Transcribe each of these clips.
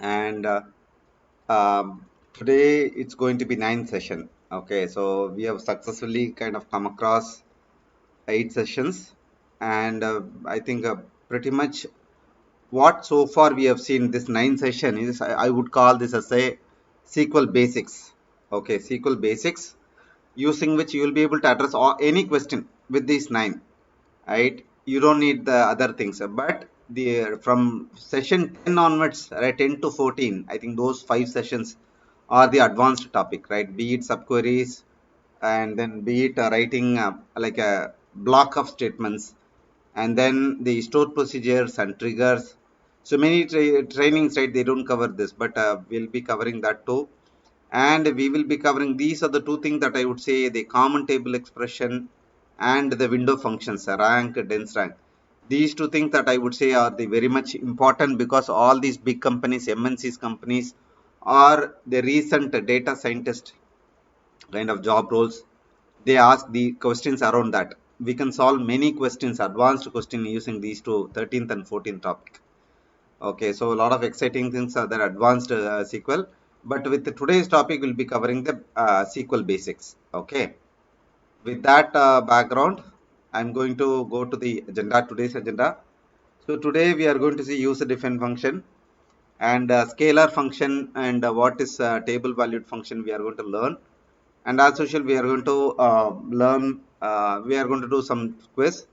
and today it's going to be ninth session. Okay, so we have successfully kind of come across 8 sessions, and I think pretty much what so far we have seen this ninth session is I would call this as a SQL basics. Okay, SQL basics, using which you will be able to address any question with these nine, right? You don't need the other things, but the from session 10 onwards, right, 10 to 14, I think those 5 sessions are the advanced topic, right? Be it subqueries, and then be it writing like a block of statements, and then the stored procedures and triggers. So many trainings, right, they don't cover this, but we'll be covering that too. And we will be covering, these are the two things that I would say, the common table expression and the window functions, rank, dense rank. These two things that I would say are the very much important, because all these big companies, MNCs companies, or the recent data scientist kind of job roles, they ask the questions around that. We can solve many questions, advanced question, using these two, 13th and 14th topic. Okay, so a lot of exciting things are there, advanced SQL. But with today's topic, we'll be covering the SQL basics. Okay, with that background, I'm going to go to the agenda, today's agenda. So today we are going to see user defined function and scalar function, and what is table valued function we are going to learn. And as usual, we are going to learn, we are going to do some quiz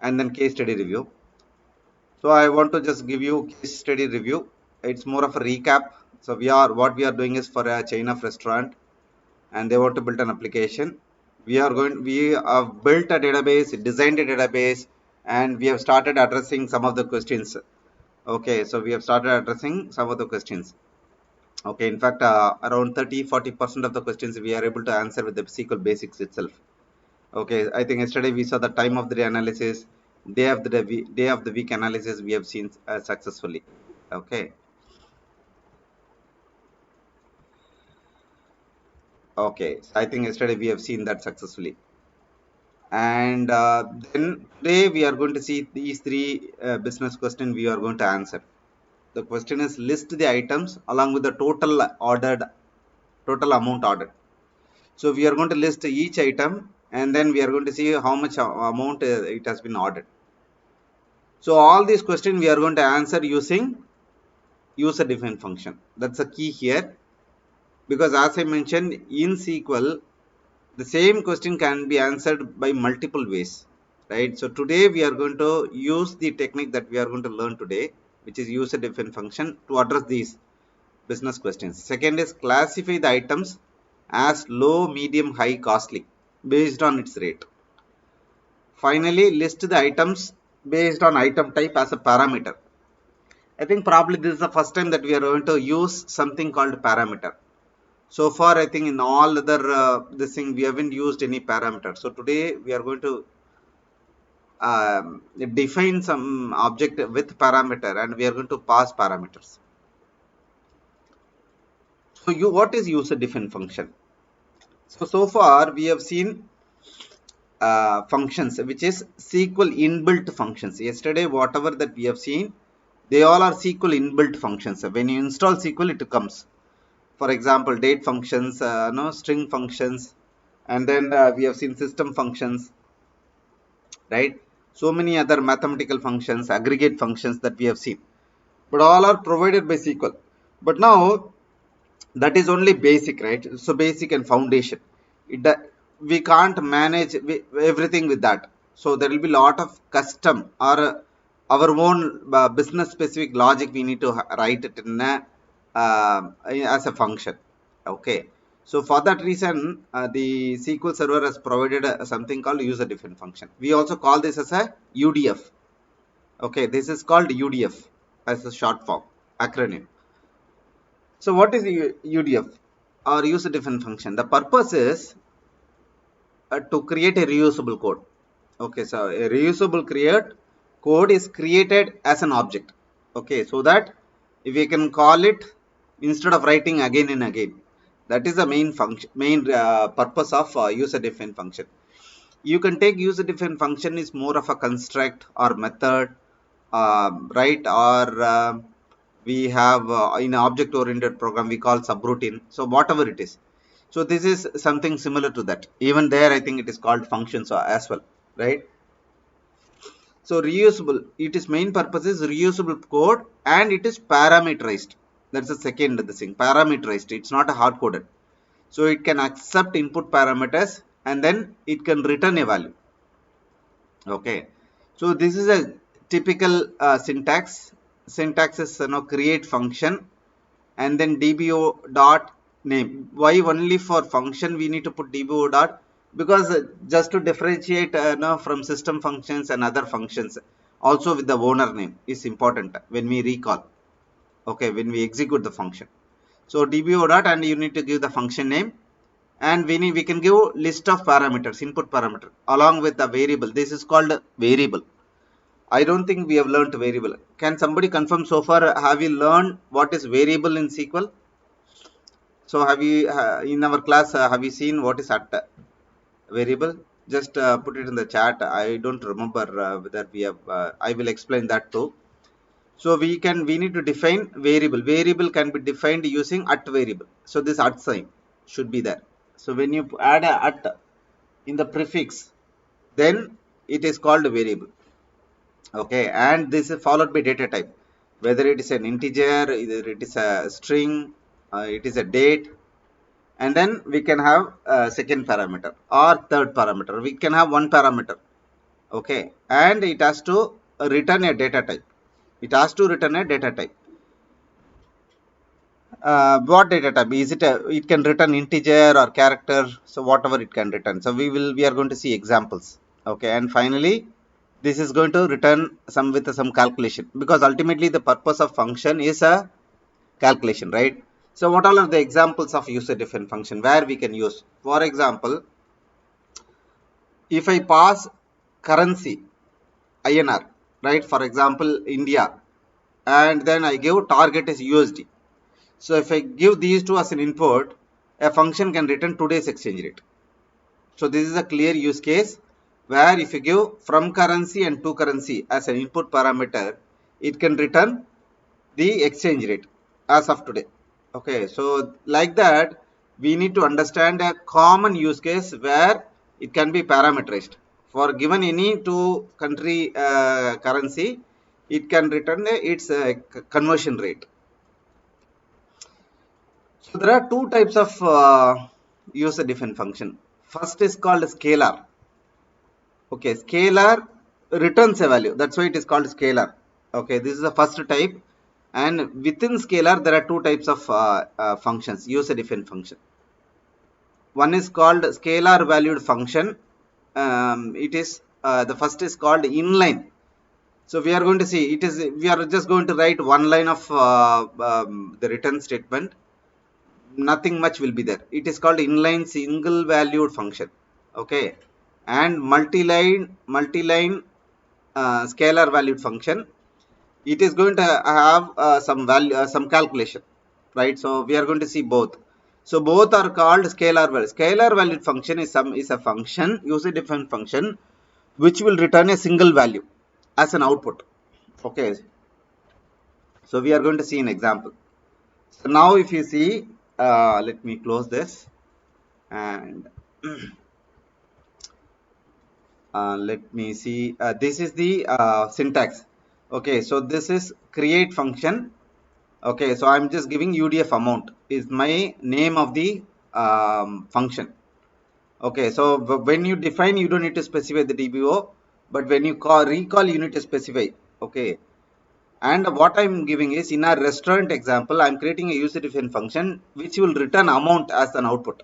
and then case study review. So I want to just give you case study review. It's more of a recap. So what we are doing is, for a chain of restaurant, and they want to build an application. We have built a database, designed a database, and we have started addressing some of the questions. Okay, so we have started addressing some of the questions. Okay, in fact, around 30-40% of the questions we are able to answer with the SQL basics itself. Okay, I think yesterday we saw the time of the day analysis, day of the week analysis we have seen successfully. Okay, okay, so I think yesterday we have seen that successfully. And then today we are going to see these three business questions we are going to answer. The question is, list the items along with the total amount ordered. So we are going to list each item, and then we are going to see how much amount it has been ordered. So all these questions we are going to answer using user defined function. That's a key here, because as I mentioned, in SQL, the same question can be answered by multiple ways, right? So today we are going to use the technique that we are going to learn today, which is user defined function, to address these business questions. Second is, classify the items as low, medium, high, costly based on its rate. Finally, list the items based on item type as a parameter. I think probably this is the first time that we are going to use something called parameter. So far, I think in all other this thing we haven't used any parameter. So today we are going to define some object with parameter, and we are going to pass parameters. So what is user defined function? So far we have seen functions, which is SQL inbuilt functions. Yesterday, whatever that we have seen, they all are SQL inbuilt functions. When you install SQL, it comes. For example, date functions, no, string functions, and then we have seen system functions, right? So many other mathematical functions, aggregate functions that we have seen, but all are provided by SQL. But now that is only basic, right? So basic and foundation. It, we can't manage everything with that. So there will be a lot of custom or our own business specific logic we need to write it in as a function. Okay. So for that reason, the SQL Server has provided something called user defined function. We also call this as a UDF. Okay, this is called UDF as a short form acronym. So what is UDF, or user defined function? The purpose is to create a reusable code. Okay, so a reusable code is created as an object. Okay, so that if we can call it instead of writing again and again, that is the main function, main purpose of user defined function. You can take user defined function is more of a construct or method, right, or We have in object oriented program we call subroutine. So whatever it is. So this is something similar to that. Even there, I think it is called functions as well, right? So reusable, it is main purpose is reusable code and it is parameterized. That's the second the thing. Parameterized. It's not a hard coded. So it can accept input parameters and then it can return a value. Okay. So this is a typical syntax. Syntax is create function and then dbo dot name. Why only for function we need to put dbo dot? Because just to differentiate from system functions and other functions, also with the owner name is important when we recall. Okay, when we execute the function. So dbo dot and you need to give the function name, and we can give list of parameters, input parameter along with the variable. This is called variable. I don't think we have learned variable. Can somebody confirm so far? Have you learned what is variable in SQL? So have you in our class have you seen what is at variable? Just put it in the chat. I don't remember whether we have. I will explain that too. So we need to define variable. Variable can be defined using at variable. So this at sign should be there. So when you add a at in the prefix, then it is called variable. Okay, and this is followed by data type, whether it is an integer, either it is a string, it is a date, and then we can have a second parameter or third parameter. We can have one parameter. Okay, and it has to return a data type. It has to return a data type. What data type is it? It can return integer or character, so whatever it can return. So we are going to see examples. Okay, and finally this is going to return some with some calculation, because ultimately the purpose of function is a calculation, right? So what all are the examples of user defined function where we can use? For example, if I pass currency INR, right? For example, India, and then I give target is USD. So if I give these two as an input, a function can return today's exchange rate. So this is a clear use case where if you give from currency and to currency as an input parameter, it can return the exchange rate as of today. Okay, so like that, we need to understand a common use case where it can be parameterized. For given any two country currency, it can return its conversion rate. So there are two types of user defined function. First is called scalar. Okay, scalar returns a value. That's why it is called scalar. Okay, this is the first type. And within scalar, there are two types of functions, user defined function. One is called scalar valued function. It is the first is called inline. So we are going to see it is. We are just going to write one line of the return statement. Nothing much will be there. It is called inline single valued function. Okay, and multi-line scalar valued function. It is going to have some value, some calculation, right? So we are going to see both. So both are called scalar value. Scalar valued function is a function, user defined function, which will return a single value as an output. Okay, so we are going to see an example. So now if you see, let me close this and let me see. This is the syntax. Okay, so this is create function. Okay, so I'm just giving UDF amount is my name of the function. Okay, so when you define, you don't need to specify the DBO, but when you recall, you need to specify. Okay, and what I'm giving is in our restaurant example, I'm creating a user defined function which will return amount as an output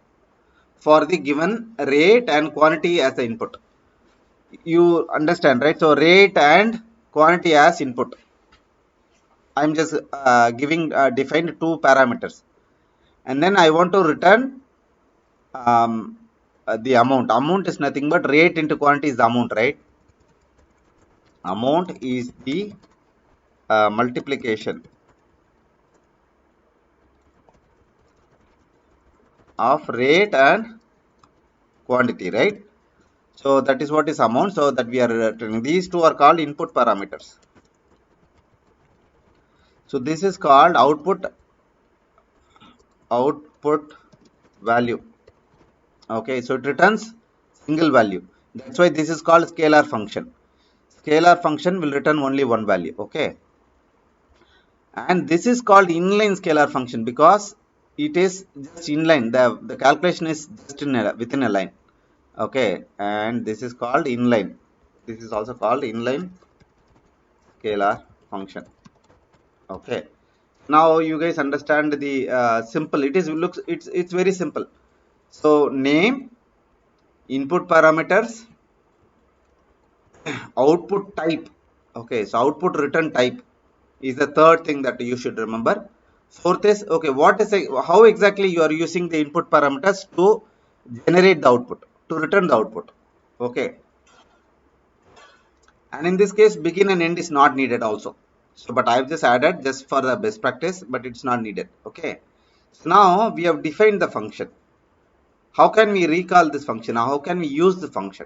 for the given rate and quantity as the input. You understand, right? So rate and quantity as input. I'm just giving defined two parameters, and then I want to return the amount. Amount is nothing but rate into quantity is the amount, right? Amount is the multiplication of rate and quantity, right? So that is what is amount. So that we are returning. These two are called input parameters. So this is called output value. Okay, so it returns single value. That's why this is called scalar function. Scalar function will return only one value. Okay, and this is called inline scalar function because it is just inline. The calculation is just within a line. Okay, and this is called inline. This is also called inline scalar function. Okay, now you guys understand the simple. It's very simple. So name, input parameters, output type. Okay, so output return type is the third thing that you should remember. Fourth is, okay, how exactly you are using the input parameters to generate the output, to return the output. Okay, and in this case begin and end is not needed also. So but I've just added just for the best practice, but it's not needed. Okay, so now we have defined the function. How can we recall this function? Now how can we use the function?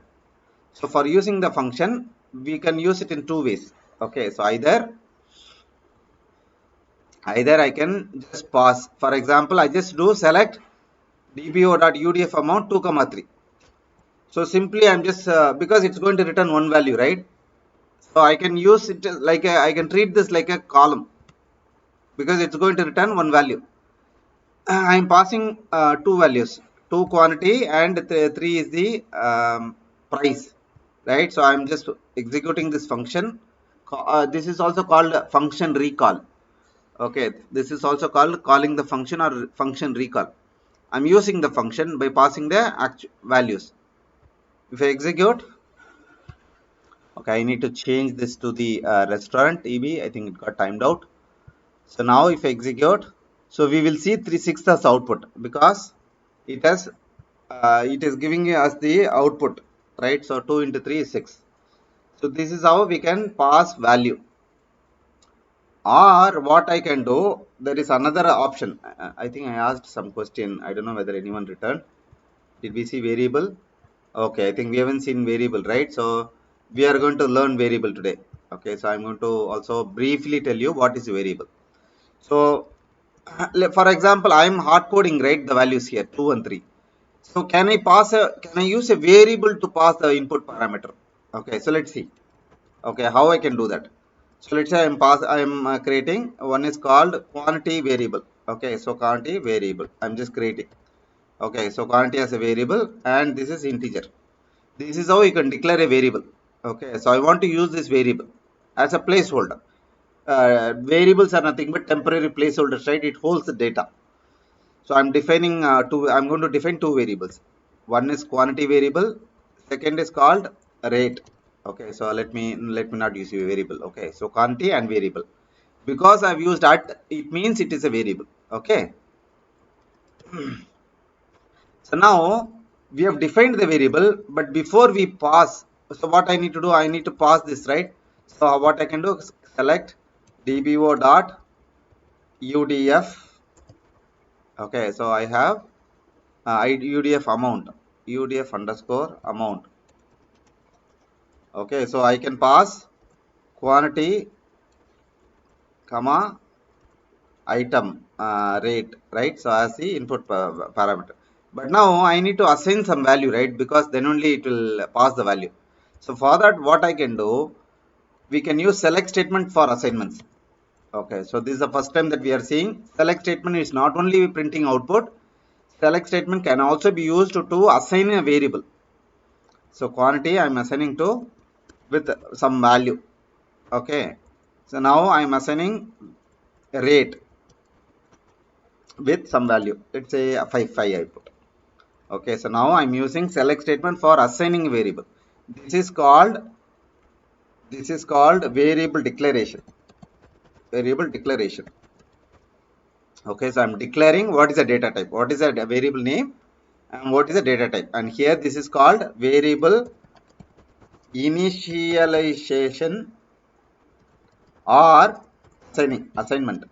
So for using the function, we can use it in two ways. Okay, so either I can just pass. For example, I just do select dbo.udf amount 2 comma 3. So simply I'm just because it's going to return one value, right? So I can use it like I can treat this like a column because it's going to return one value. I'm passing two values, two quantity and three is the price, right? So I'm just executing this function. This is also called function recall. Okay, this is also called calling the function or function recall. I'm using the function by passing the actual values. If I execute, okay, I need to change this to the restaurant eb. I think it got timed out. So now if I execute, so we will see 3/6 as output because it is giving us the output, right? So 2 into 3 is 6. So this is how we can pass value. Or what I can do, there is another option. I think I asked some question. I don't know whether anyone returned. Did we see variable? Okay, I think we haven't seen variable, right? So we are going to learn variable today. Okay, so I'm going to also briefly tell you what is variable. So for example, I'm hard coding, right, the values here 2 and 3. So can I use a variable to pass the input parameter? Okay, so let's see. Okay, how I can do that? So let's say I'm creating one is called quantity variable. Okay, so quantity variable I'm just creating. Okay, so quantity as a variable and this is integer. This is how you can declare a variable. Okay, so I want to use this variable as a placeholder. Variables are nothing but temporary placeholders, right? It holds the data. So I'm defining I'm going to define two variables. One is quantity variable. Second is called rate. Okay, so let me not use a variable. Okay, so quantity and variable. Because I've used at, it means it is a variable. Okay. So now we have defined the variable, but before we pass, so what I need to do, I need to pass this, right? So what I can do is select dbo dot udf. Okay, so I have udf amount, udf underscore amount. Okay, so I can pass quantity comma item rate, right? So as the input parameter. But now I need to assign some value, right? Because then only it will pass the value. So for that, what I can do, we can use select statement for assignments. Okay, so this is the first time that we are seeing select statement is not only printing output. Select statement can also be used to assign a variable. So quantity I'm assigning to with some value. Okay, so now I'm assigning rate with some value. Let's say 5 I put. Okay, so now I'm using select statement for assigning variable. This is called variable declaration. Variable declaration. Okay, so I'm declaring what is the data type, what is the variable name, and what is the data type. And here this is called variable initialization or assignment.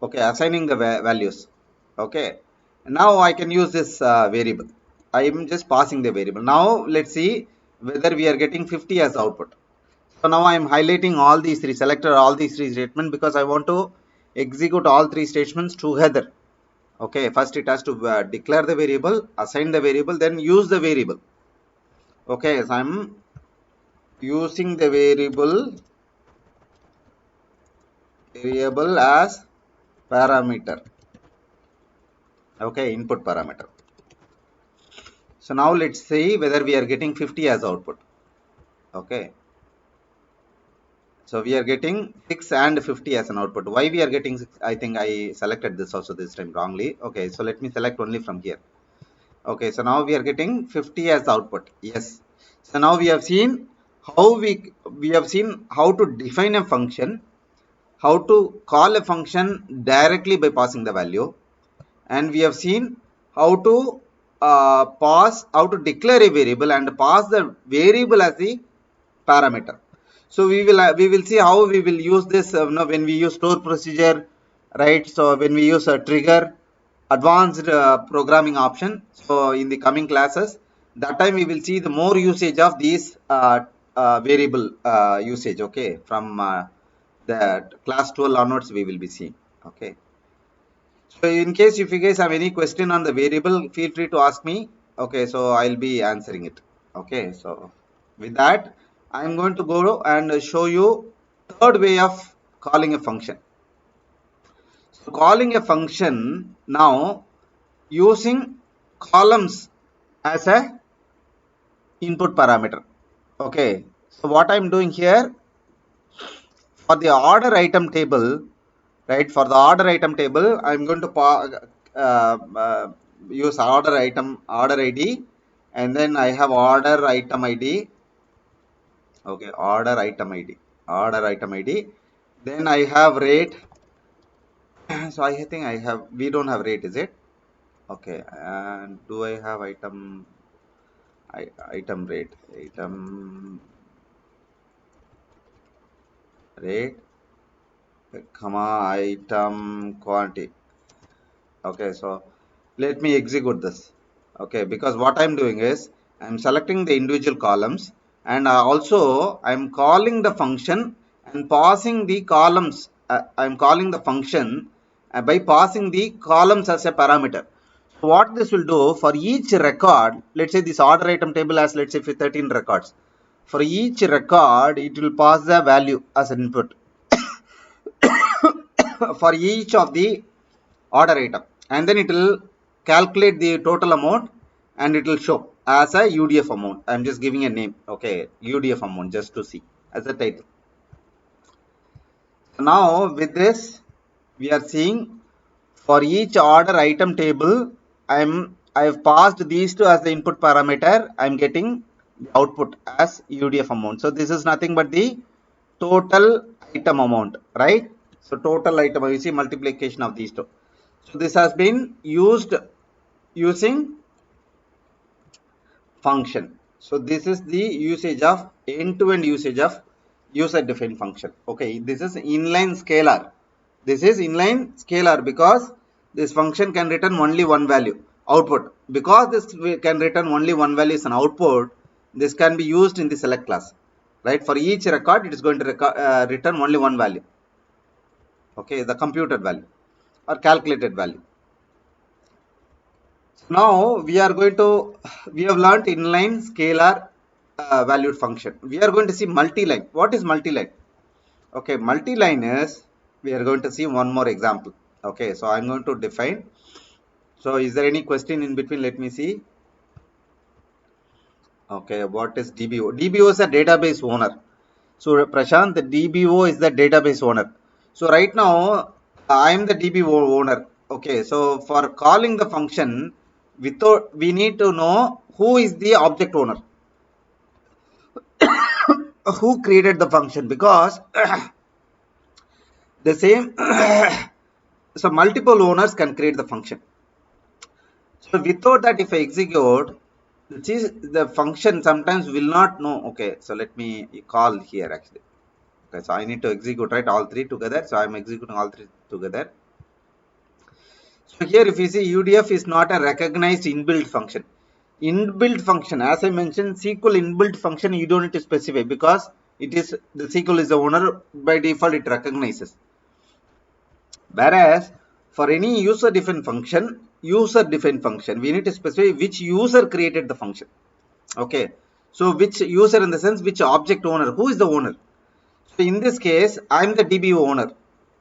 Okay, assigning the values. Okay, now I can use this variable. I am just passing the variable. Now let's see whether we are getting 50 as output. So now I am highlighting all these three, selected all these three statements because I want to execute all three statements together. Okay, first it has to declare the variable, assign the variable, then use the variable. Okay, so I'm using the variable as parameter. Okay, input parameter. So now let's see whether we are getting 50 as output. Okay, so we are getting 6 and 50 as an output. Why we are getting 6? I think I selected this also this time wrongly. Okay, so let me select only from here. Okay, so now we are getting 50 as output. Yes. So now we have seen how we have seen how to define a function, how to call a function directly by passing the value, and we have seen how to how to declare a variable and pass the variable as the parameter. So we will see how we will use this when we use store procedure, right? So when we use a trigger, advanced programming option. So in the coming classes, that time we will see the more usage of these variable usage. Okay, from the class 12 onwards we will be seeing. Okay. So in case if you guys have any question on the variable, feel free to ask me. Okay, so I'll be answering it. Okay, so with that, I'm going to go and show you third way of calling a function. So calling a function now using columns as a input parameter. Okay, so what I'm doing here for the order item table, right? For the order item table, I'm going to use order ID, and then I have order item ID. Okay, order item ID. Then I have rate. So I think we don't have rate, is it? Okay, and do I have item rate, comma, item quantity. Okay, so let me execute this. Okay, because what I'm doing is I'm selecting the individual columns, and also I'm calling the function and passing the columns. I'm calling the function by passing the columns as a parameter. So what this will do for each record, let's say this order item table has, let's say, 13 records. For each record, it will pass the value as an input for each of the order item, and then it will calculate the total amount and it will show as a UDF amount. I'm just giving a name. Okay, UDF amount, just to see as a title. So now with this we are seeing for each order item table, I've passed these two as the input parameter. I'm getting the output as UDF amount. So this is nothing but the total item amount, right? So total item, you see multiplication of these two. So this has been used using function. So this is the usage of end-to-end usage of user-defined function. Okay, this is inline scalar. This is inline scalar because this function can return only one value output. Because this can return only one value as an output, this can be used in the select class, right? For each record, it is going to return only one value. Okay, the computed value or calculated value. Now we are going to, we have learned inline scalar valued function. We are going to see multi-line. What is multi-line? Okay, multi-line is, we are going to see one more example. Okay, so I'm going to define. So is there any question in between? Let me see. Okay, what is DBO? DBO is a database owner. So Prashant, the DBO is the database owner. So right now I am the DBO owner. Okay, so for calling the function, we need to know who is the object owner, who created the function, because the same so multiple owners can create the function. So without that, if I execute, the function sometimes will not know. Okay, so let me call here actually. Okay, so I need to execute, right, all three together. So I'm executing all three together. So here if you see, UDF is not a recognized inbuilt function. Inbuilt function, as I mentioned, SQL inbuilt function you don't need to specify, because It is the SQL is the owner, by default it recognizes. Whereas for any user-defined function, we need to specify which user created the function. Okay, so which user in the sense which object owner, who is the owner. So in this case, I'm the DB owner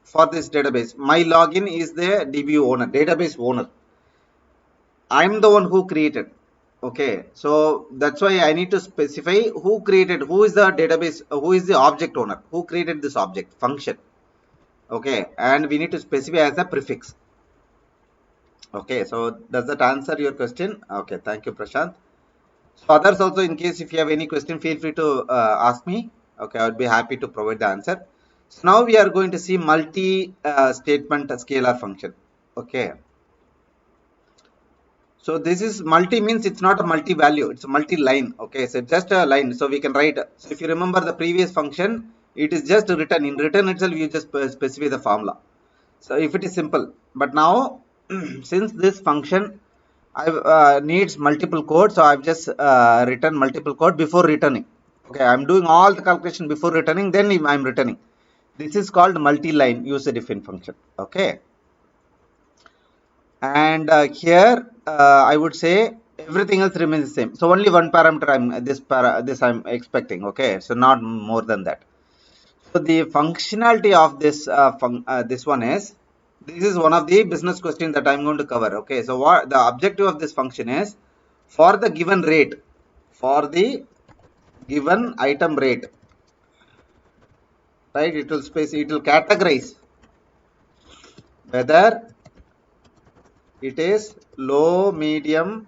for this database. My login is the DB owner, database owner. I'm the one who created. Okay, so that's why I need to specify who created, who is the database, who is the object owner, who created this object function. Okay, and we need to specify as a prefix. Okay, so does that answer your question? Okay, thank you, Prashant. So others also, in case if you have any question, feel free to ask me. Okay, I would be happy to provide the answer. So now we are going to see multi-statement scalar function. Okay. So this is multi means it's not a multi-value, it's a multi-line. Okay, so just a line. So we can write. So if you remember the previous function, it is just written. In return itself, you just specify the formula. So if it is simple, but now since this function I needs multiple code, so I've just written multiple code before returning. Okay, I'm doing all the calculation before returning, then I'm returning. This is called multi-line user-defined function. Okay, and here I would say everything else remains the same. So only one parameter this I'm expecting. Okay, so not more than that. So the functionality of this one is, this is one of the business questions that I'm going to cover. Okay, so what the objective of this function is, for the given rate, for the given item rate, right? It will categorize whether it is low, medium,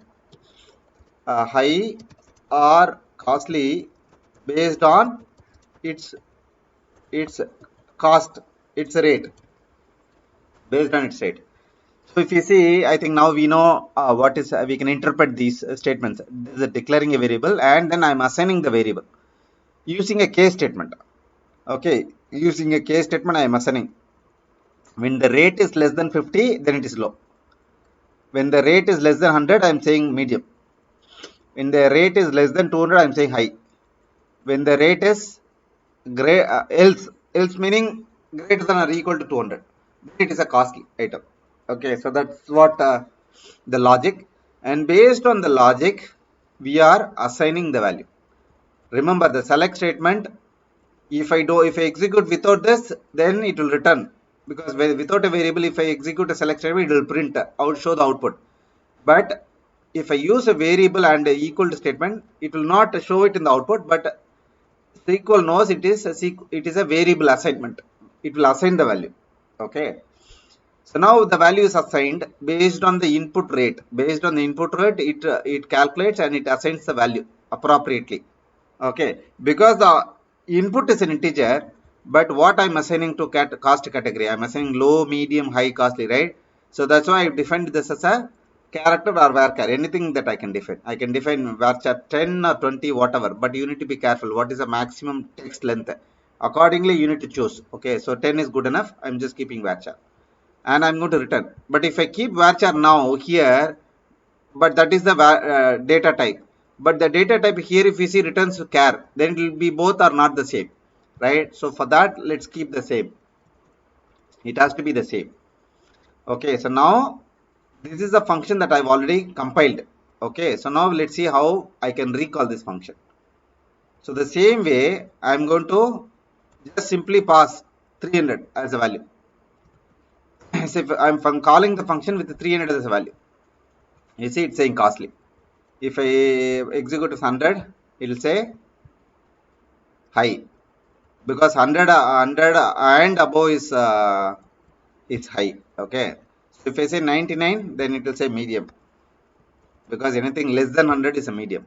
high, or costly based on its its cost, its rate, based on its rate. So if you see, I think now we know what is, we can interpret these statements. This is declaring a variable, and then I'm assigning the variable using a case statement. Okay, using a case statement, I am assigning. When the rate is less than 50, then it is low. When the rate is less than 100, I am saying medium. When the rate is less than 200, I am saying high. When the rate is else meaning greater than or equal to 200, then it is a costly item. Okay, so that's what the logic, and based on the logic we are assigning the value. Remember the select statement, if I execute without this, then it will return, because without a variable, if I execute a select statement, it will print out, show the output. But if I use a variable and a equal to statement, it will not show it in the output, but SQL knows it is a variable assignment. It will assign the value. Okay, so now the value is assigned based on the input rate. Based on the input rate, it calculates and it assigns the value appropriately. Okay, because the input is an integer, but what I'm assigning to cost category, I'm assigning low, medium, high, costly, right? So that's why I defined this as a character or varchar, anything that I can define. I can define varchar 10 or 20, whatever, but you need to be careful. What is the maximum text length? Accordingly, you need to choose. Okay, so 10 is good enough. I'm just keeping varchar, and I'm going to return. But if I keep varchar now here, but that is the data type. But the data type here, if we see returns char, then it will be both are not the same, right? So for that, let's keep the same. It has to be the same. Okay, so now this is the function that I've already compiled. Okay, so now let's see how I can recall this function. So the same way, I'm going to just simply pass 300 as a value. So if I'm calling the function with 300 as a value, you see it's saying costly. If I execute 100, it will say high, because 100 and above is high. Okay, so if I say 99, then it will say medium, because anything less than 100 is a medium.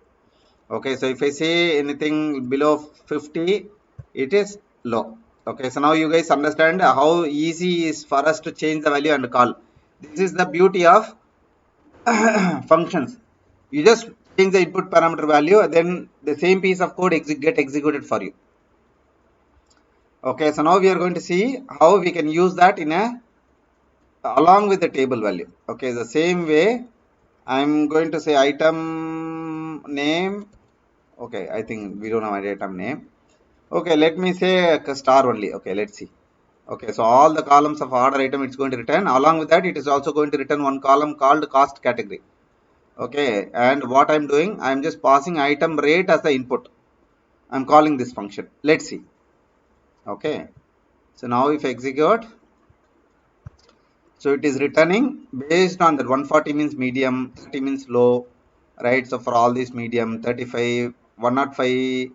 Okay, so if I say anything below 50, it is low. Okay, so now you guys understand how easy is for us to change the value and call. This is the beauty of functions. You just change the input parameter value, then the same piece of code get executed for you. Okay, so now we are going to see how we can use that in a along with the table value. Okay, the same way I'm going to say item name. Okay, I think we don't have an item name. Okay, let me say a star only. Okay, let's see. Okay, so all the columns of order item it's going to return. Along with that, it is also going to return one column called cost category. Okay, and what I'm doing, I'm just passing item rate as the input. I'm calling this function. Let's see. Okay, so now if I execute, so it is returning based on that 140 means medium, 30 means low, right? So for all these medium, 35, 105.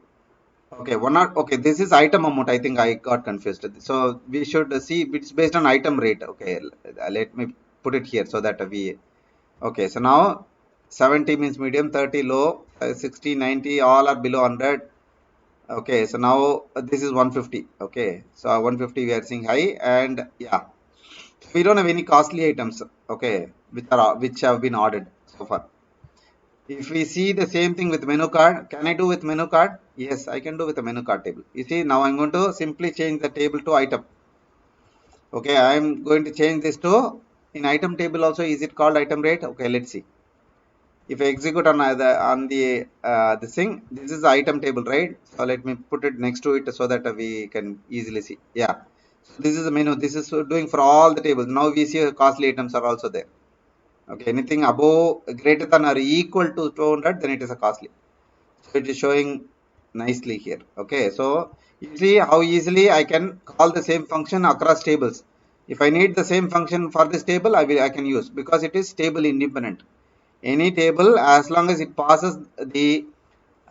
Okay, one not okay. This is item amount. I think I got confused. So we should see it's based on item rate. Okay, let me put it here so that we. Okay, so now 70 means medium, 30 low, 60, 90 all are below 100. Okay, so now this is 150. Okay, so 150 we are seeing high, and yeah, we don't have any costly items. Okay, which have been ordered so far. If we see the same thing with menu card, can I do with menu card? Yes, I can do with a menu card table. You see, now I'm going to simply change the table to item. Okay, I'm going to change this to, in item table also, is it called item rate? Okay, let's see. If I execute on the thing, this is the item table, right? So let me put it next to it so that we can easily see. Yeah. So this is the menu. This is doing for all the tables. Now we see costly items are also there. Okay, anything above greater than or equal to 200, then it is a costly. So it is showing nicely here. Okay, so you see how easily I can call the same function across tables. If I need the same function for this table, I can use, because it is table independent. Any table, as long as it passes the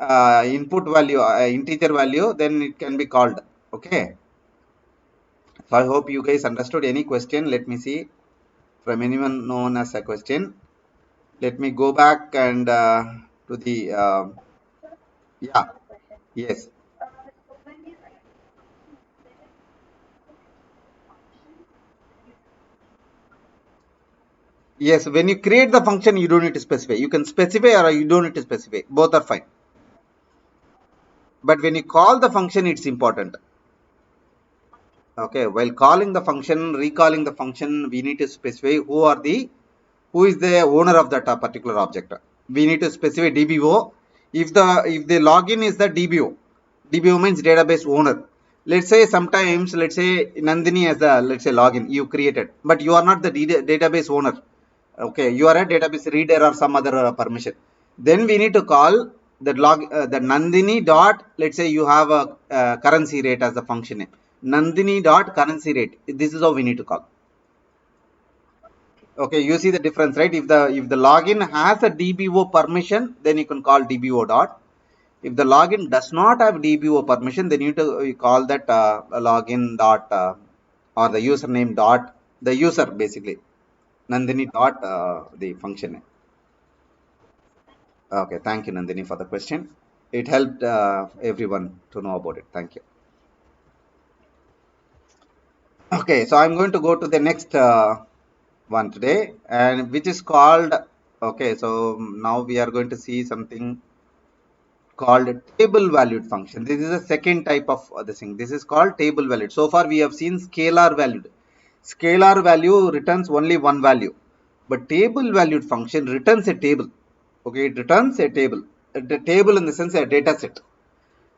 input value, integer value, then it can be called. Okay, so I hope you guys understood. Any question, let me see from anyone known as a question. Let me go back and to the yeah, yes. Yes, when you create the function, you don't need to specify. You can specify or you don't need to specify. Both are fine. But when you call the function, it's important. Okay, while calling the function, recalling the function, we need to specify who is the owner of that particular object. We need to specify DBO. If the login is the DBO, DBO means database owner. Let's say sometimes, let's say Nandini as the, let's say, login you created, but you are not the database owner. Okay, you are a database reader or some other permission. Then we need to call the Nandini dot, let's say you have a currency rate as the function name. Nandini dot currency rate. This is how we need to call. Okay, you see the difference, right? If the login has a DBO permission, then you can call DBO dot. If the login does not have DBO permission, then you call that login dot or the username dot, the user basically, Nandini dot the function name. Okay, thank you, Nandini, for the question. It helped everyone to know about it. Thank you. Okay, so I'm going to go to the next one today, and which is called. Okay, so now we are going to see something called table valued function. This is a second type of this thing. This is called table valued. So far, we have seen scalar valued. Scalar value returns only one value, but table valued function returns a table. Okay, it returns a table. The table in the sense a data set.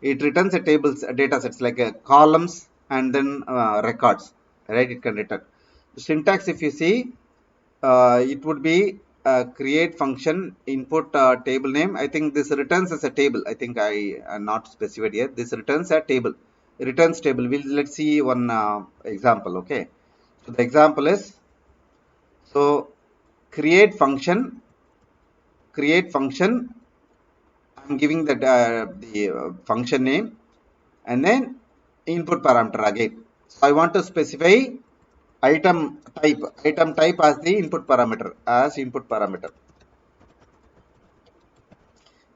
It returns a tables, data sets like columns and then records, right? It can return the syntax. If you see, it would be create function input table name. I think this returns as a table. I think I not specified here. This returns a table, returns table. Let's see one example. Okay, so the example is, so create function. I'm giving the function name, and then input parameter again. So I want to specify item type as the input parameter,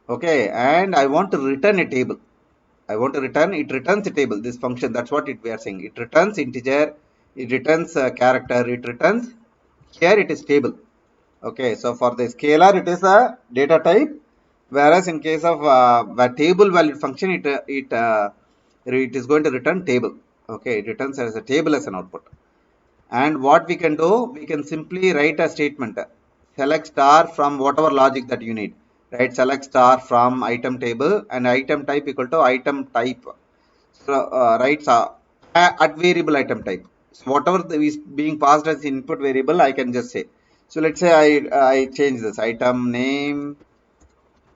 Okay, and I want to return a table. It returns a table, this function. That's what we are saying. It returns integer, it returns a character, it returns, here it is table. Okay, so for the scalar it is a data type, whereas in case of the table value function, it is going to return table. Okay, it returns as a table as an output. And what we can do, we can simply write a statement, select star from whatever logic that you need, right? Select star from item table and item type equal to item type. So writes at variable item type. So whatever is being passed as input variable, I can just say. So let's say I change this item name,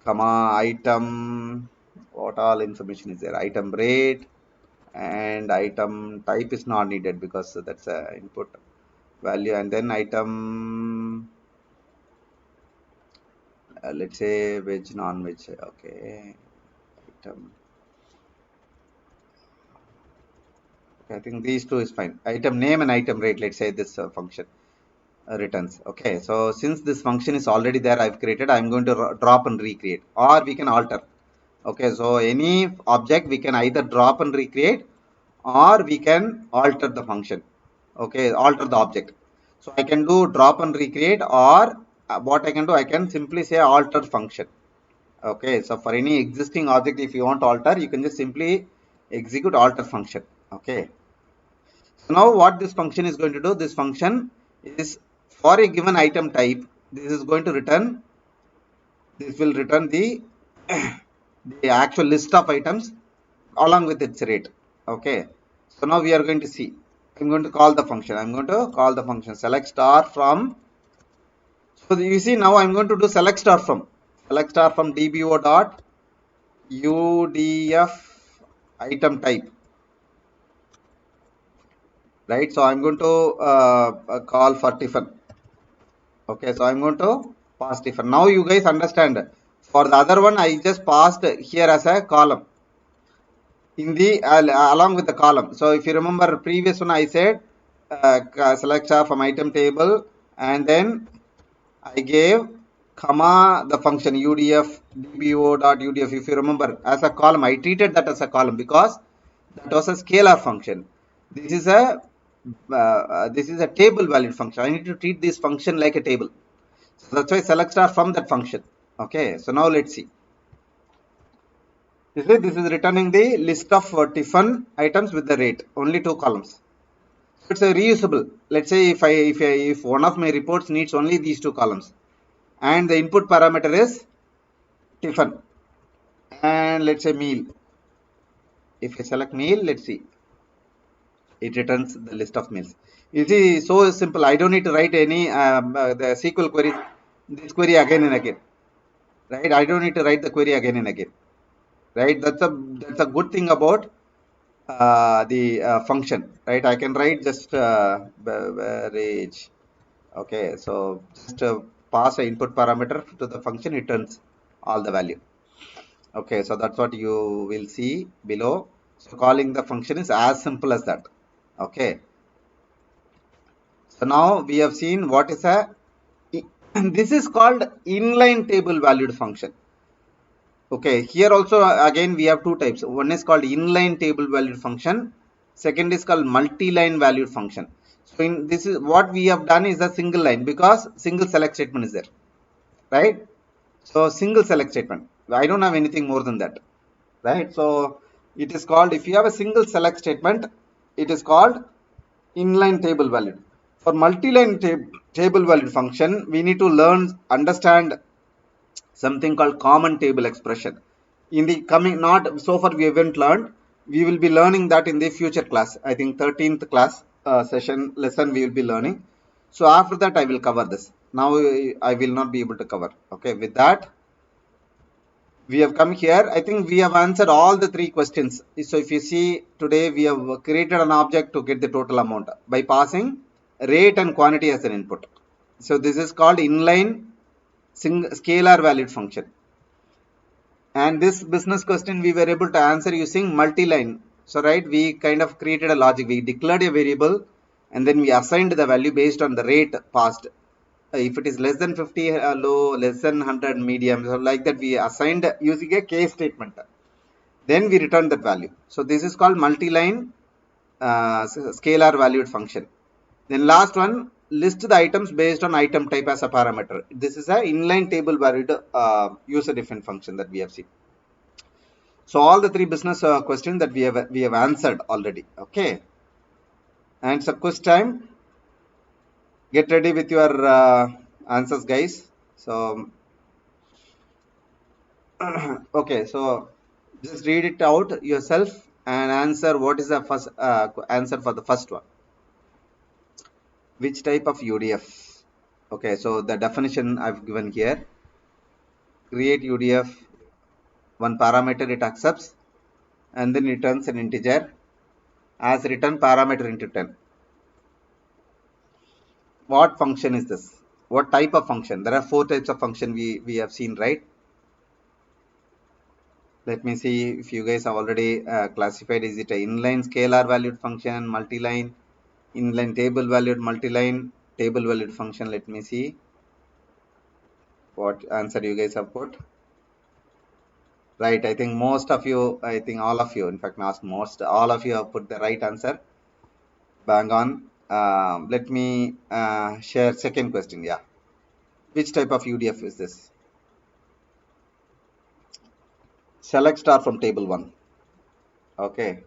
comma item. What all information is there? Item rate and item type is not needed because that's a input value, and then item, let's say veg non-veg. Okay, item. Okay, I think these two is fine. Item name and item rate. Let's say this function returns. Okay, so since this function is already there, I've created. I'm going to drop and recreate, or we can alter. Okay, so any object we can either drop and recreate, or we can alter the function. Okay, alter the object. So I can do drop and recreate, or what I can do, I can simply say alter function. Okay, so for any existing object, if you want to alter, you can just simply execute alter function. Okay, so now what this function is going to do, this function is for a given item type, this is going to return, this will return the actual list of items along with its rate. Okay, so now we are going to see. I'm going to call the function. I'm going to call the function select star from. So you see now I'm going to do select star from dbo dot udf item type, right? So I'm going to call for Tiffin. Okay, so I'm going to pass Tiffin. Now you guys understand. For the other one, I just passed here as a column in the along with the column. So if you remember previous one, I said select star from item table, and then I gave comma the function udf dbo dot udf. If you remember, as a column, I treated that as a column because that was a scalar function. This is a table valid function. I need to treat this function like a table. So that's why select star from that function. Okay, so now let's see. This is returning the list of Tiffin items with the rate. Only two columns. So it's a reusable. Let's say if one of my reports needs only these two columns, and the input parameter is Tiffin, and let's say meal. If I select meal, let's see, it returns the list of meals. You see, so simple. I don't need to write any the SQL query, this query again and again, right? I don't need to write the query again and again, right? That's a good thing about the function, right? I can write just average. Okay, so just pass a input parameter to the function, it turns all the value. Okay, so that's what you will see below. So calling the function is as simple as that. Okay, so now we have seen what is a this is called inline table valued function. Okay, here also again we have two types. One is called inline table valued function. Second is called multi-line valued function. So in this is what we have done is a single line because single select statement is there, right? So single select statement. I don't have anything more than that, right? So it is called, if you have a single select statement, it is called inline table valued. For multi-line table valued function, we need to understand something called common table expression. In the coming, not so far we haven't learned. We will be learning that in the future class. I think 13th class session lesson we will be learning. So after that I will cover this. Now I will not be able to cover. Okay, with that we have come here. I think we have answered all the three questions. So if you see today we have created an object to get the total amount by passing rate and quantity as an input. So this is called inline scalar valued function. And this business question we were able to answer using multi-line. So right, we kind of created a logic. We declared a variable and then we assigned the value based on the rate passed. If it is less than 50 low, less than 100 medium, so like that we assigned using a case statement. Then we return that value. So this is called multi-line scalar valued function. Then last one, list the items based on item type as a parameter. This is a inline table valued user defined function that we have seen. So all the three business questions that we have answered already. Okay, and so quiz time. Get ready with your answers, guys. So okay, so just read it out yourself and answer what is the first answer for the first one. Which type of UDF? Okay, so the definition I've given here. Create UDF, one parameter it accepts and then returns an integer as return parameter into 10. What function is this? What type of function? There are 4 types of function we have seen, right? Let me see if you guys have already classified. Is it a inline scalar valued function, multi-line, inline table valued, multi-line, table valued function? Let me see what answer you guys have put. Right, I think most of you, I think all of you, in fact, not most, all of you have put the right answer. Bang on. Let me share second question. Yeah. Which type of UDF is this? Select star from table 1. Okay.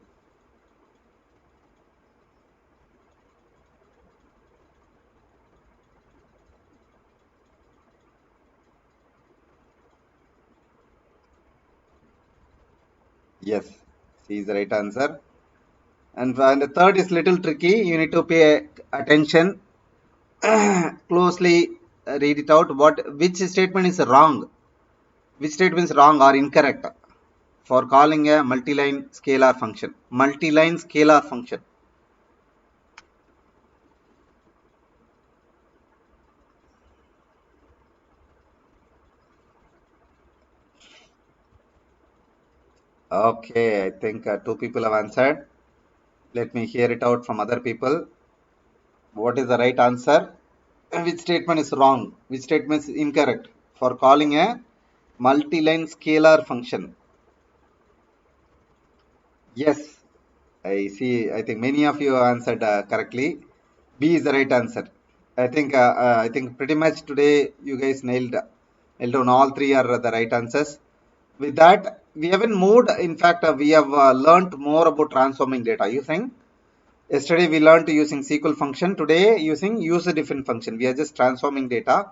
Yes, C is the right answer. And the third is little tricky. You need to pay attention closely. Read it out. Which statement is wrong? Which statement is wrong or incorrect for calling a multi-line scalar function? Multi-line scalar function. Okay, I think 2 people have answered. Let me hear it out from other people. What is the right answer? And which statement is wrong? Which statement is incorrect for calling a multi-line scalar function? Yes, I see. I think many of you answered correctly. B is the right answer. I think pretty much today you guys nailed down all 3 are the right answers. With that, we haven't moved. In fact, we have learned more about transforming data. You think? Yesterday we learned using SQL function. Today using user defined function. We are just transforming data.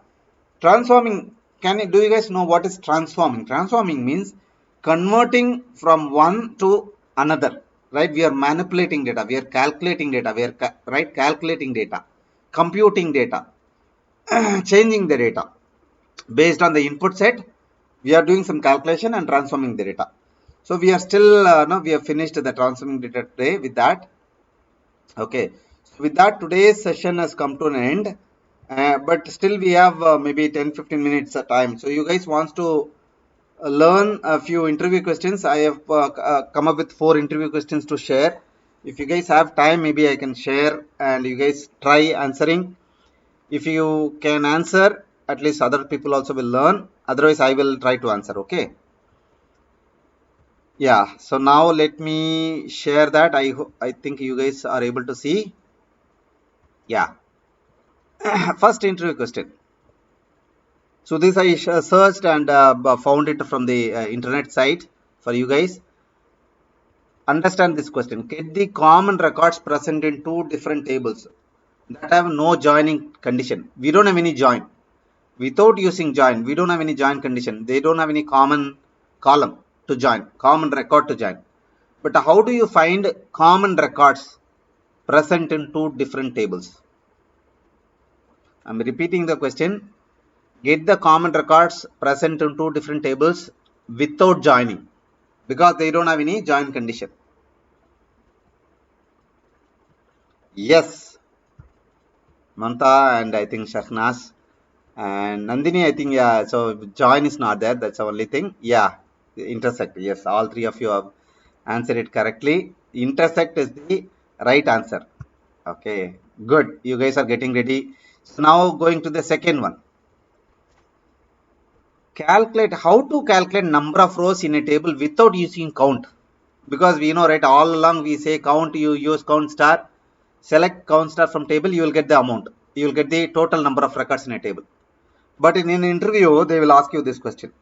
Transforming. Do you guys know what is transforming? Transforming means converting from one to another. Right? We are manipulating data. We are calculating data. We are calculating data, computing data, changing the data based on the input set. We are doing some calculation and transforming the data. So we are still no. We have finished the transforming data today with that. Okay, so with that, today's session has come to an end, but still we have maybe 10-15 minutes of time. So you guys wants to learn a few interview questions. I have come up with 4 interview questions to share. If you guys have time, maybe I can share and you guys try answering. If you can answer, at least other people also will learn. Otherwise, I will try to answer. Okay. Yeah. So now let me share that. I think you guys are able to see. Yeah. First interview question. So this I searched and found it from the internet site for you guys. Understand this question. Get the common records present in 2 different tables that have no joining condition. We don't have any join. Without using join, we don't have any join condition. They don't have any common column to join, common record to join. But how do you find common records present in 2 different tables? I'm repeating the question. Get the common records present in 2 different tables without joining because they don't have any join condition. Yes, Manta and I think Shahnas and Nandini, I think, yeah, so join is not there. That's the only thing. Yeah, intersect. Yes, all 3 of you have answered it correctly. Intersect is the right answer. Okay, good. You guys are getting ready. So now going to the second one. Calculate how to calculate number of rows in a table without using count. Because we know, right, all along we say count, you use count star, select count star from table, you will get the amount. You will get the total number of records in a table. But in an interview, they will ask you this question.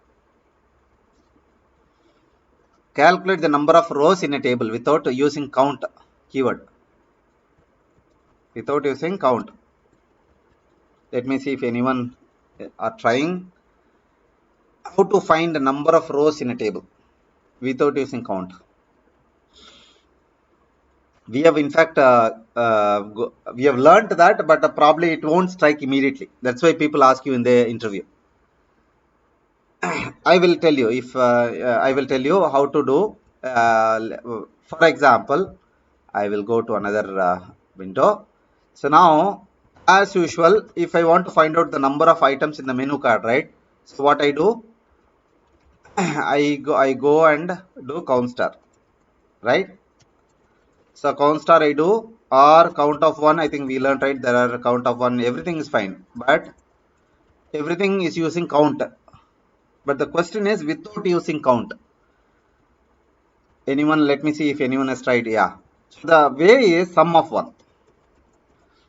Calculate the number of rows in a table without using count keyword. Without using count. Let me see if anyone are trying. How to find the number of rows in a table without using count. We have in fact we have learned that, but probably it won't strike immediately. That's why people ask you in the interview. I will tell you if I will tell you how to do. For example, I will go to another window. So now, as usual, if I want to find out the number of items in the menu card, right? So what I do, I go and do count star, right? So count star I do, or count of one. I think we learned, right? There are count of one. Everything is fine, but everything is using count. But the question is without using count. Anyone? Let me see if anyone has tried. Yeah. So the way is sum of one.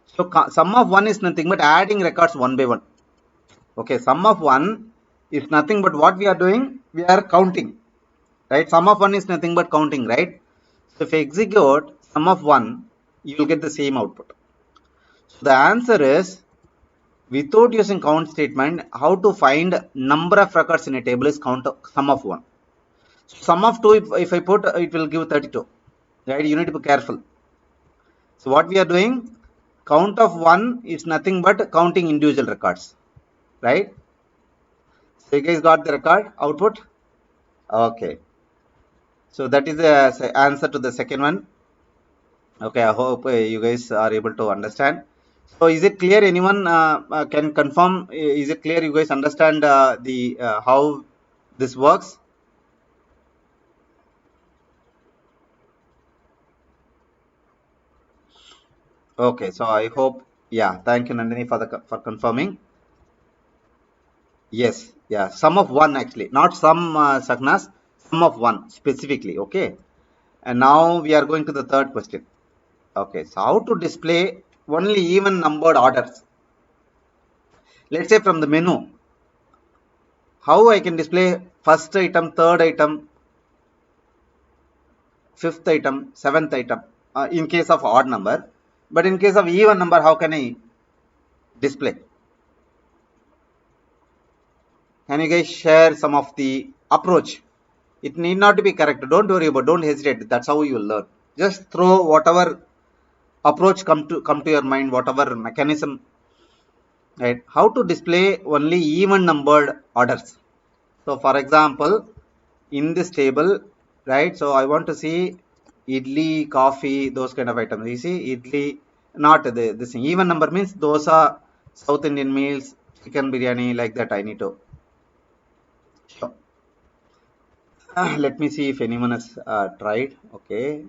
So sum of one is nothing but adding records one by one. Okay. Sum of one is nothing but what we are doing. We are counting, right? Sum of one is nothing but counting, right? So if you execute sum of one, you will get the same output. So the answer is without using count statement, how to find number of records in a table is count sum of one. So sum of two, if I put, it will give 32. Right? You need to be careful. So what we are doing, count of one is nothing but counting individual records, right? So you guys got the record output? Okay. So that is the answer to the second one. Okay, I hope you guys are able to understand. So is it clear? Anyone can confirm? Is it clear? You guys understand the how this works? Okay. So I hope. Yeah. Thank you, Nandini, for confirming. Yes, yeah, sum of one actually, not some Sagnas, sum of one specifically. Okay, and now we are going to the third question. Okay, so how to display only even numbered orders? Let's say from the menu, how I can display first item, third item, fifth item, seventh item in case of odd number, but in case of even number, how can I display? Can you guys share some of the approach? It need not to be correct. Don't worry about. Don't hesitate. That's how you will learn. Just throw whatever approach come to your mind, whatever mechanism, right? How to display only even numbered orders? So for example, in this table, right, so I want to see idli, coffee, those kind of items. You see idli, not this thing. Even number means dosa, South Indian meals, chicken biryani, like that I need to show. Let me see if anyone has tried. Okay,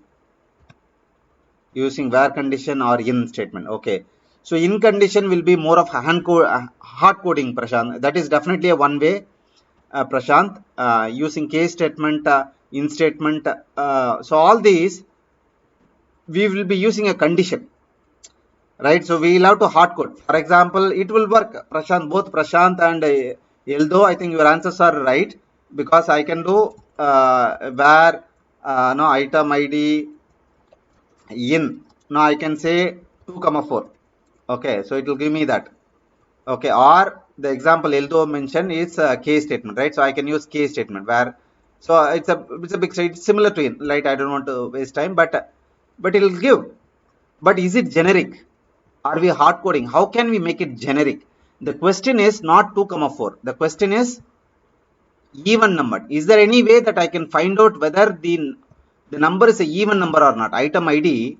using where condition or in statement. Okay. So in condition will be more of hard coding, Prashant. That is definitely a one way, Prashant. Using case statement, in statement. So all these we will be using a condition, right? So we will have to hard code. For example, it will work, Prashant. Both Prashant and Eldo, I think your answers are right, because I can do where no item ID in. Now I can say 2 comma 4. Okay, so it will give me that. Okay, or the example Eldo mentioned is a case statement, right? So I can use case statement where, so it's a big, it's similar to in, right? I don't want to waste time, but it will give. But is it generic? Are we hard coding? How can we make it generic? The question is not 2 comma 4. The question is even number. Is there any way that I can find out whether the number is a even number or not? Item ID,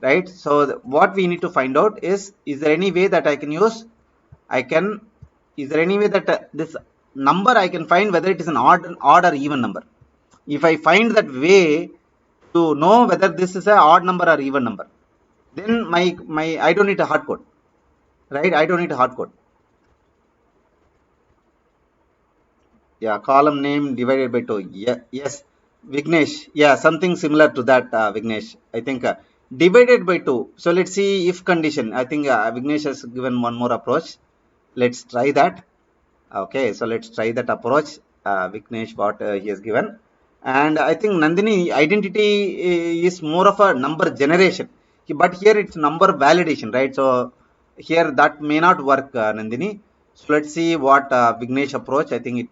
right? So what we need to find out is there any way that I can use? I can. Is there any way that this number I can find whether it is an odd or even number? If I find that way to know whether this is a odd number or even number, then my I don't need a hard code, right? I don't need a hard code. Yeah, column name divided by 2. Yeah, yes, Vignesh. Yeah, something similar to that, Vignesh. I think divided by 2. So let's see if condition. I think Vignesh has given one more approach. Let's try that. Okay, so let's try that approach. Vignesh, what he has given. And I think Nandini identity is more of a number generation, but here it's number validation, right? So here that may not work, Nandini. So let's see what Vignesh approach. I think it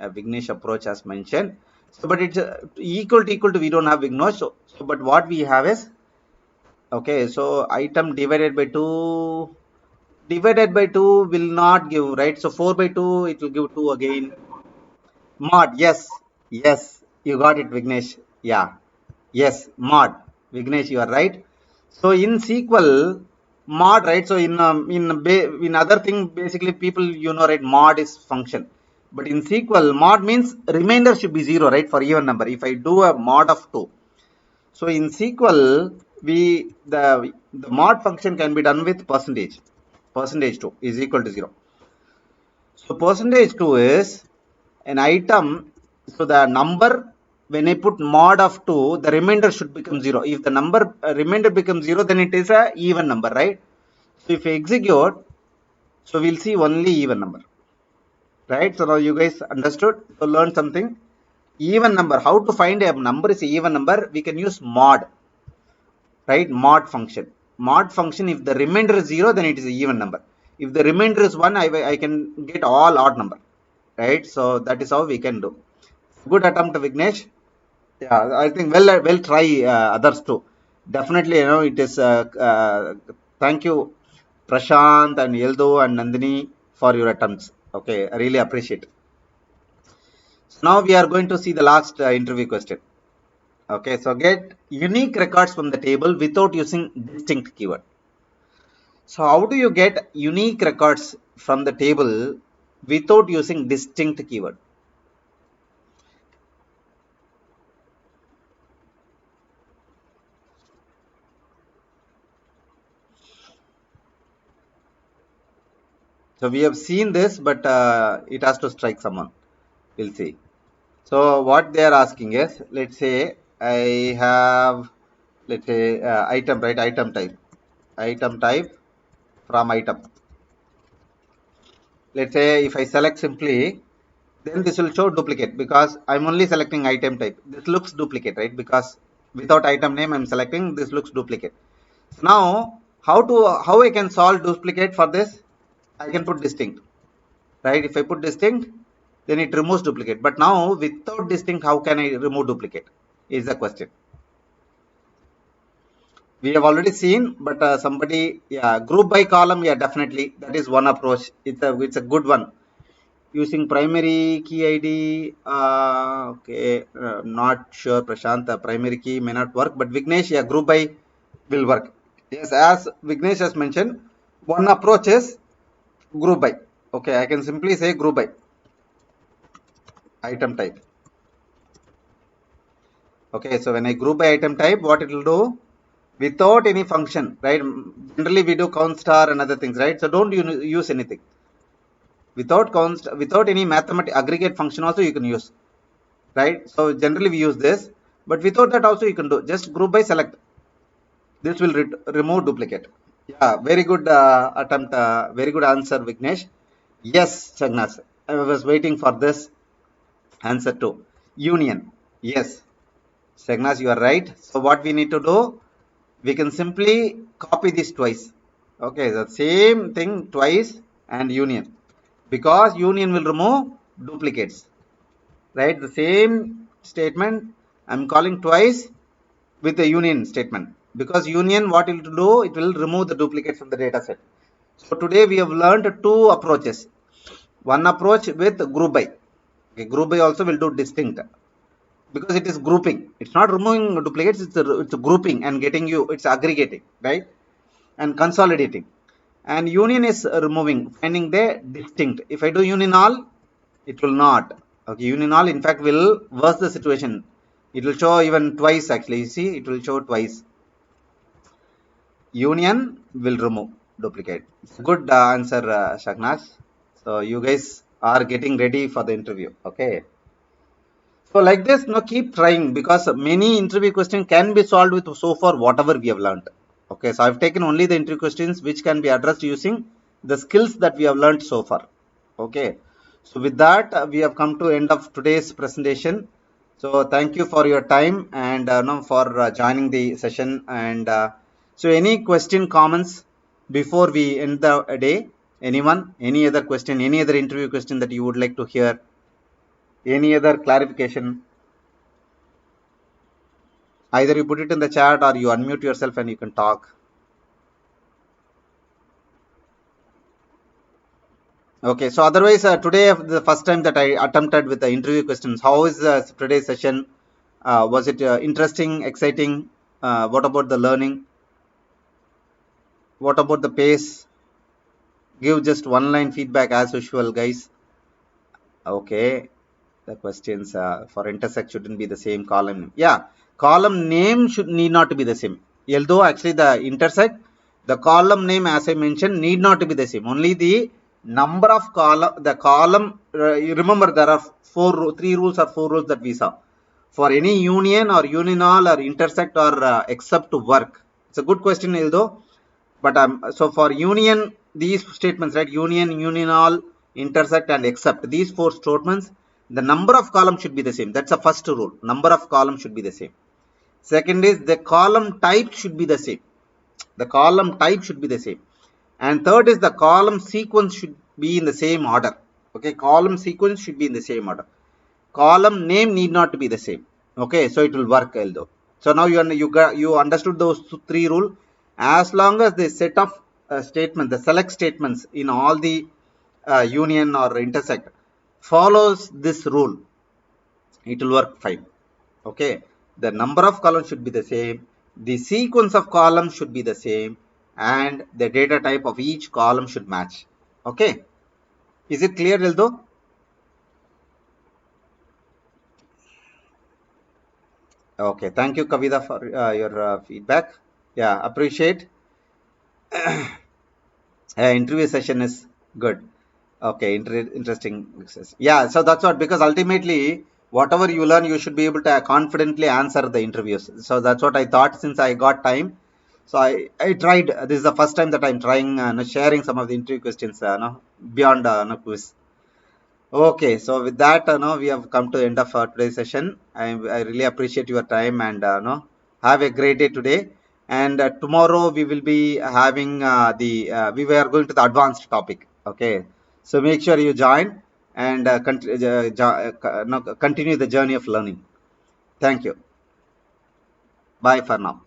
Vignesh approach has mentioned. So, but it's equal to we don't have Vignesh. So but what we have is Okay, so item divided by 2 will not give, right? So 4 by 2, it will give 2 again. Mod, yes, yes, you got it, Vignesh. Yeah, yes, mod. Vignesh, you are right. So in SQL, mod, right? So in other thing, basically people, right? Mod is function, but in SQL, mod means remainder should be 0, right? For even number. If I do a mod of 2, so in SQL, the mod function can be done with percentage. Percentage 2 is equal to 0. So percentage 2 is an item. So the number, when I put mod of 2, the remainder should become 0. If the number remainder becomes 0, then it is a even number, right? So if I execute, so we'll see only even number, right? So now you guys understood. So learn something. Even number. How to find a number is a even number? We can use mod, right? Mod function. Mod function. If the remainder is 0, then it is a even number. If the remainder is 1, I can get all odd number, right? So that is how we can do. Good attempt, Vignesh. Yeah, I think well try others too. Definitely, it is. Thank you, Prashant and Yeldo and Nandini for your attempts. Okay, I really appreciate. So now we are going to see the last interview question. Okay, so get unique records from the table without using distinct keyword. So how do you get unique records from the table without using distinct keyword? So we have seen this, but it has to strike someone. We'll see. So what they are asking is, let's say I have, let's say item, right? Item type from item. Let's say if I select simply, then this will show duplicate because I'm only selecting item type. This looks duplicate, right? Because without item name, I'm selecting, this looks duplicate. So now, how I can solve duplicate for this? I can put distinct, right? If I put distinct, then it removes duplicate. But now without distinct, how can I remove duplicate? Is the question. We have already seen, but somebody, yeah, group by column, yeah, definitely. That is one approach. It's a good one. Using primary key ID, okay, not sure, Prashant, primary key may not work, but Vignesh, yeah, group by will work. Yes, as Vignesh has mentioned, one approach is group by. Okay, I can simply say group by item type. Okay, so when I group by item type, what it will do without any function, right? Generally, we do count star and other things, right? So don't use anything without any mathematical aggregate function. Also, you can use, right? So generally, we use this, but without that, also you can do just group by select. This will remove duplicate. Yeah, very good attempt. Very good answer, Vignesh. Yes, Chagnas. I was waiting for this answer too. Union. Yes, Chagnas, you are right. So what we need to do? We can simply copy this twice. Okay, the same thing twice and union. Because union will remove duplicates. Right? The same statement I'm calling twice with the union statement. Because union, what it will do? It will remove the duplicates from the data set. So today we have learned two approaches. One approach with group by. Okay, group by also will do distinct because it is grouping. It's not removing duplicates. It's a grouping and getting you. It's aggregating, right? And consolidating. And union is removing, finding the distinct. If I do union all, it will not. Okay, union all in fact will worse the situation. It will show even twice actually. You see, it will show twice. Union will remove duplicate. It's a good answer, Shagnas. So you guys are getting ready for the interview. Okay. So like this, now keep trying because many interview questions can be solved with so far whatever we have learned. Okay, so I've taken only the interview questions which can be addressed using the skills that we have learned so far. Okay, so with that we have come to end of today's presentation. So thank you for your time and no, for joining the session. And so any question, comments before we end the day? Anyone? Any other question? Any other interview question that you would like to hear? Any other clarification? Either you put it in the chat or you unmute yourself and you can talk. Okay, so otherwise, today the first time that I attempted with the interview questions. How is today's session? Was it interesting, exciting? What about the learning? What about the pace? Give just one line feedback as usual, guys. Okay, the questions for intersect shouldn't be the same column. Yeah, column name should need not to be the same. Although actually the intersect, the column name as I mentioned need not to be the same. Only the number of column, the column. You remember there are three rules or four rules that we saw. For any union or union or intersect or except to work. It's a good question, Ildo. But so for union, these statements, right? Union, all, intersect, and except. These four statements, the number of columns should be the same. That's the first rule. Number of columns should be the same. Second is the column type should be the same. The column type should be the same. And third is the column sequence should be in the same order. Okay, column sequence should be in the same order. Column name need not to be the same. Okay, so it will work, Eldo. So now you understood those three rules. As long as the set of statements, the select statements in all the union or intersect follows this rule, it will work fine. Okay, the number of columns should be the same, the sequence of columns should be the same, and the data type of each column should match. Okay, is it clear, Eldo? Okay, thank you, Kavita, for your feedback. Yeah, appreciate. Interview session is good. Okay, interesting. Yeah, so that's what, because ultimately, whatever you learn, you should be able to confidently answer the interviews. So that's what I thought since I got time. So I tried. This is the first time that I'm trying sharing some of the interview questions no, beyond no, quiz. Okay, so with that, no, we have come to the end of today's session. I really appreciate your time and no, have a great day today. And tomorrow we will be having we were going to the advanced topic. Okay, so make sure you join and no, continue the journey of learning. Thank you. Bye for now.